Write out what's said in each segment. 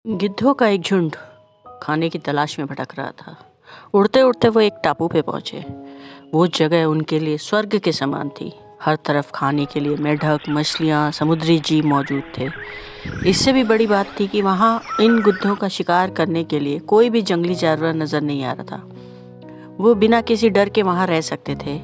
गिद्धों का एक झुंड खाने की तलाश में भटक रहा था। उड़ते उड़ते वो एक टापू पे पहुंचे। वो जगह उनके लिए स्वर्ग के समान थी। हर तरफ खाने के लिए मेढक, मछलियाँ, समुद्री जीव मौजूद थे। इससे भी बड़ी बात थी कि वहाँ इन गिद्धों का शिकार करने के लिए कोई भी जंगली जानवर नजर नहीं आ रहा था। वो बिना किसी डर के वहाँ रह सकते थे।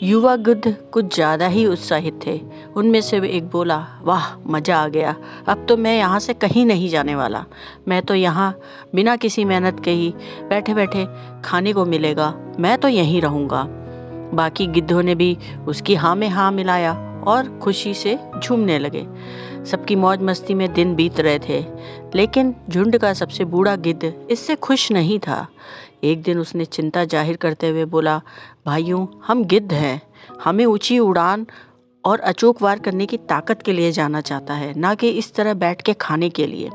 युवा गिद्ध कुछ ज़्यादा ही उत्साहित थे। उनमें से एक बोला, वाह, मज़ा आ गया। अब तो मैं यहाँ से कहीं नहीं जाने वाला। मैं तो यहाँ बिना किसी मेहनत के ही बैठे बैठे खाने को मिलेगा। मैं तो यहीं रहूँगा। बाकी गिद्धों ने भी उसकी हाँ में हाँ मिलाया और खुशी से झूमने लगे। सबकी मौज मस्ती में दिन बीत रहे थे, लेकिन झुंड का सबसे बूढ़ा गिद्ध इससे खुश नहीं था। एक दिन उसने चिंता जाहिर करते हुए बोला, भाइयों, हम गिद्ध हैं। हमें ऊंची उड़ान और अचूक वार करने की ताकत के लिए जाना चाहता है, ना कि इस तरह बैठ के खाने के लिए।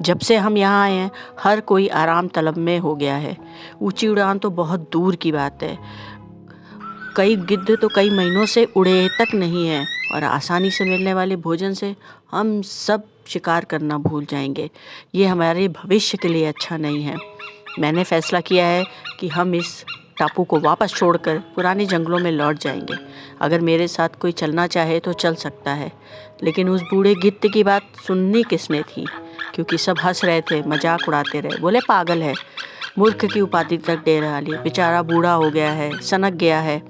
जब से हम यहाँ आए हैं, हर कोई आराम तलब में हो गया है। ऊंची उड़ान तो बहुत दूर की बात है। कई गिद्ध तो कई महीनों से उड़े तक नहीं हैं और आसानी से मिलने वाले भोजन से हम सब शिकार करना भूल जाएंगे। ये हमारे भविष्य के लिए अच्छा नहीं है। मैंने फैसला किया है कि हम इस टापू को वापस छोड़कर पुराने जंगलों में लौट जाएंगे। अगर मेरे साथ कोई चलना चाहे तो चल सकता है। लेकिन उस बूढ़े गिद्ध की बात सुननी किसने थी, क्योंकि सब हंस रहे थे, मजाक उड़ाते रहे। बोले, पागल है, मूर्ख की उपाधि तक दे रहा ली। बेचारा बूढ़ा हो गया है, सनक गया है,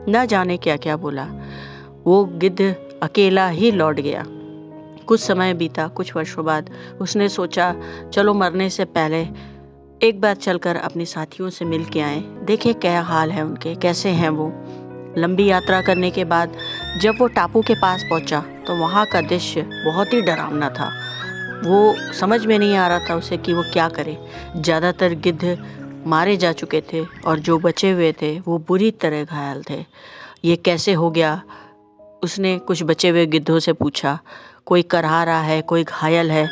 न जाने क्या क्या बोला। वो गिद्ध अकेला ही लौट गया। कुछ समय बीता। कुछ वर्षों बाद उसने सोचा, चलो मरने से पहले एक बार चलकर अपने साथियों से मिल के आए, देखें क्या हाल है उनके, कैसे हैं वो। लंबी यात्रा करने के बाद जब वो टापू के पास पहुंचा तो वहाँ का दृश्य बहुत ही डरावना था। वो समझ में नहीं आ रहा था उसे कि वो क्या करे। ज़्यादातर गिद्ध मारे जा चुके थे और जो बचे हुए थे वो बुरी तरह घायल थे। ये कैसे हो गया? उसने कुछ बचे हुए गिद्धों से पूछा। कोई करहा रहा है, कोई घायल है।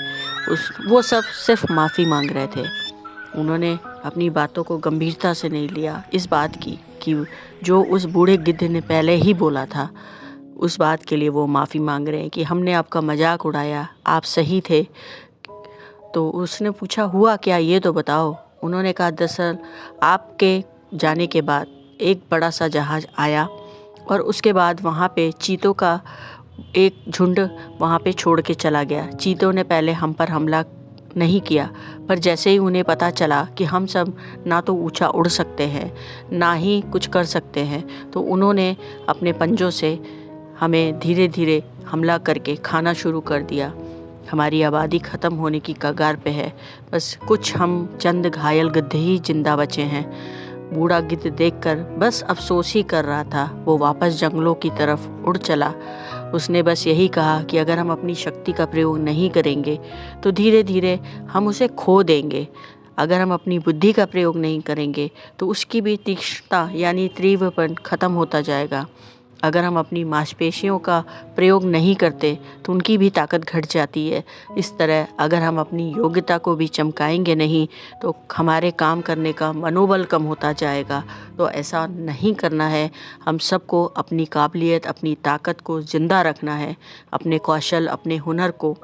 वो सब सिर्फ माफ़ी मांग रहे थे। उन्होंने अपनी बातों को गंभीरता से नहीं लिया। इस बात की कि जो उस बूढ़े गिद्ध ने पहले ही बोला था, उस बात के लिए वो माफ़ी मांग रहे हैं कि हमने आपका मजाक उड़ाया, आप सही थे। तो उसने पूछा, हुआ क्या, ये तो बताओ। उन्होंने कहा, दरअसल आपके जाने के बाद एक बड़ा सा जहाज़ आया और उसके बाद वहाँ पे चीतों का एक झुंड वहाँ पे छोड़ के चला गया। चीतों ने पहले हम पर हमला नहीं किया, पर जैसे ही उन्हें पता चला कि हम सब ना तो ऊंचा उड़ सकते हैं, ना ही कुछ कर सकते हैं, तो उन्होंने अपने पंजों से हमें धीरे धीरे हमला करके खाना शुरू कर दिया। हमारी आबादी ख़त्म होने की कगार पे है। बस कुछ हम चंद घायल गिद्ध ही जिंदा बचे हैं। बूढ़ा गिद्ध देखकर बस अफसोस ही कर रहा था। वो वापस जंगलों की तरफ उड़ चला। उसने बस यही कहा कि अगर हम अपनी शक्ति का प्रयोग नहीं करेंगे तो धीरे धीरे हम उसे खो देंगे। अगर हम अपनी बुद्धि का प्रयोग नहीं करेंगे तो उसकी भी तीक्ष्णता यानी तीव्रपन खत्म होता जाएगा। अगर हम अपनी मांसपेशियों का प्रयोग नहीं करते तो उनकी भी ताकत घट जाती है। इस तरह अगर हम अपनी योग्यता को भी चमकाएंगे नहीं तो हमारे काम करने का मनोबल कम होता जाएगा। तो ऐसा नहीं करना है। हम सबको अपनी काबिलियत, अपनी ताकत को ज़िंदा रखना है। अपने कौशल, अपने हुनर को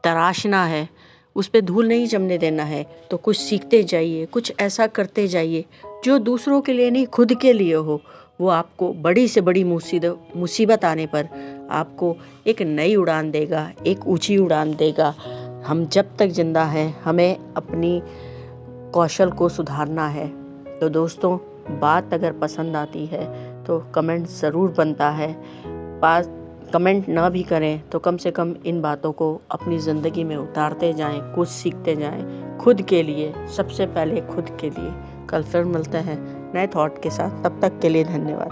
तराशना है, उस पर धूल नहीं जमने देना है। तो कुछ सीखते जाइए, कुछ ऐसा करते जाइए जो दूसरों के लिए नहीं, खुद के लिए हो। वो आपको बड़ी से बड़ी मुसीबत आने पर आपको एक नई उड़ान देगा, एक ऊंची उड़ान देगा। हम जब तक जिंदा हैं हमें अपनी कौशल को सुधारना है। तो दोस्तों, बात अगर पसंद आती है तो कमेंट ज़रूर बनता है। बात कमेंट ना भी करें तो कम से कम इन बातों को अपनी ज़िंदगी में उतारते जाएं, कुछ सीखते जाएं, खुद के लिए, सबसे पहले खुद के लिए। कल फिर मिलते हैं नए थॉट के साथ। तब तक के लिए धन्यवाद।